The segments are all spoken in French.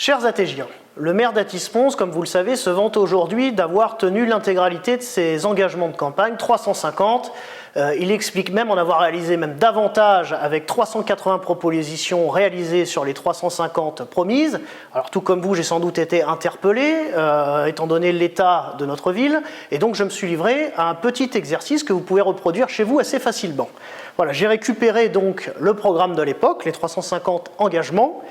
Chers Attégiens, le maire d'Athis-Mons, comme vous le savez, se vante aujourd'hui d'avoir tenu l'intégralité de ses engagements de campagne, 350. Il explique même en avoir réalisé même davantage avec 380 propositions réalisées sur les 350 promises. Alors tout comme vous, j'ai sans doute été interpellé, étant donné l'état de notre ville, et donc je me suis livré à un petit exercice que vous pouvez reproduire chez vous assez facilement. Voilà, j'ai récupéré donc le programme de l'époque, les 350 engagements.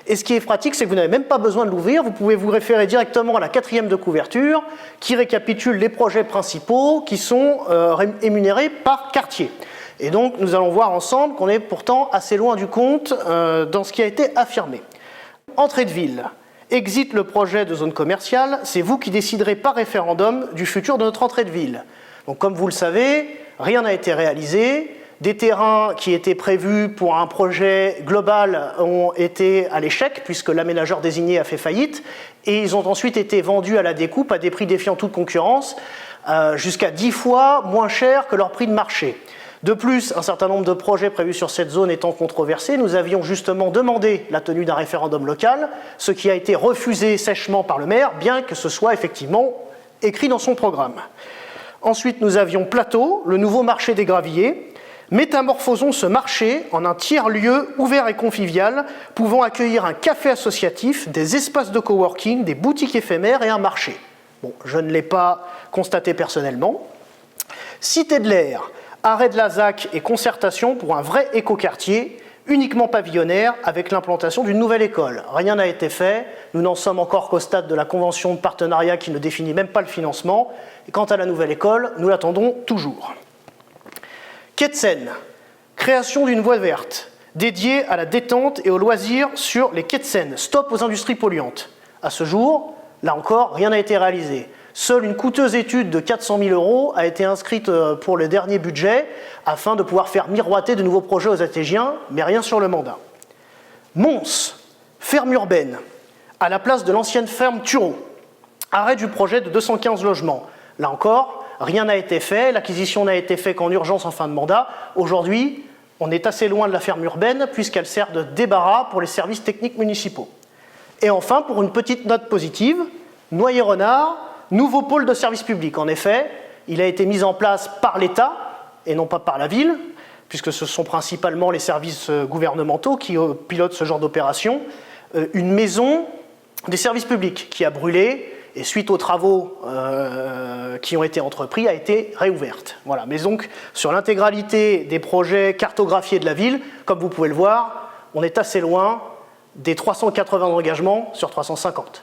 Et ce qui est pratique, c'est que vous n'avez même pas besoin de l'ouvrir, vous pouvez vous référer directement à la 4e de couverture qui récapitule les projets principaux qui sont énumérés par quartier. Et donc nous allons voir ensemble qu'on est pourtant assez loin du compte dans ce qui a été affirmé. Entrée de ville, exit le projet de zone commerciale, c'est vous qui déciderez par référendum du futur de notre entrée de ville. Donc comme vous le savez, rien n'a été réalisé. Des terrains qui étaient prévus pour un projet global ont été à l'échec puisque l'aménageur désigné a fait faillite et ils ont ensuite été vendus à la découpe à des prix défiant toute concurrence, jusqu'à 10 fois moins cher que leur prix de marché. De plus, un certain nombre de projets prévus sur cette zone étant controversés, nous avions justement demandé la tenue d'un référendum local, ce qui a été refusé sèchement par le maire, bien que ce soit effectivement écrit dans son programme. Ensuite, nous avions Plateau, le nouveau marché des graviers. Métamorphosons ce marché en un tiers-lieu ouvert et convivial, pouvant accueillir un café associatif, des espaces de coworking, des boutiques éphémères et un marché. Bon, je ne l'ai pas constaté personnellement. Cité de l'Air, arrêt de la ZAC et concertation pour un vrai écoquartier, uniquement pavillonnaire, avec l'implantation d'une nouvelle école. Rien n'a été fait, nous n'en sommes encore qu'au stade de la convention de partenariat qui ne définit même pas le financement. Et quant à la nouvelle école, nous l'attendons toujours. Quai de Seine, création d'une voie verte dédiée à la détente et aux loisirs sur les quais de Seine. Stop aux industries polluantes. À ce jour, là encore, rien n'a été réalisé. Seule une coûteuse étude de 400 000 € a été inscrite pour le dernier budget afin de pouvoir faire miroiter de nouveaux projets aux Attégiens, mais rien sur le mandat. Mons, ferme urbaine, à la place de l'ancienne ferme Tureau. Arrêt du projet de 215 logements. Là encore, rien n'a été fait, l'acquisition n'a été faite qu'en urgence en fin de mandat. Aujourd'hui, on est assez loin de la ferme urbaine puisqu'elle sert de débarras pour les services techniques municipaux. Et enfin, pour une petite note positive, Noyer-Renard, nouveau pôle de service public. En effet, il a été mis en place par l'État et non pas par la ville, puisque ce sont principalement les services gouvernementaux qui pilotent ce genre d'opération. Une maison des services publics qui a brûlé, et suite aux travaux qui ont été entrepris, a été réouverte. Voilà. Mais donc, sur l'intégralité des projets cartographiés de la ville, comme vous pouvez le voir, on est assez loin des 380 engagements sur 350.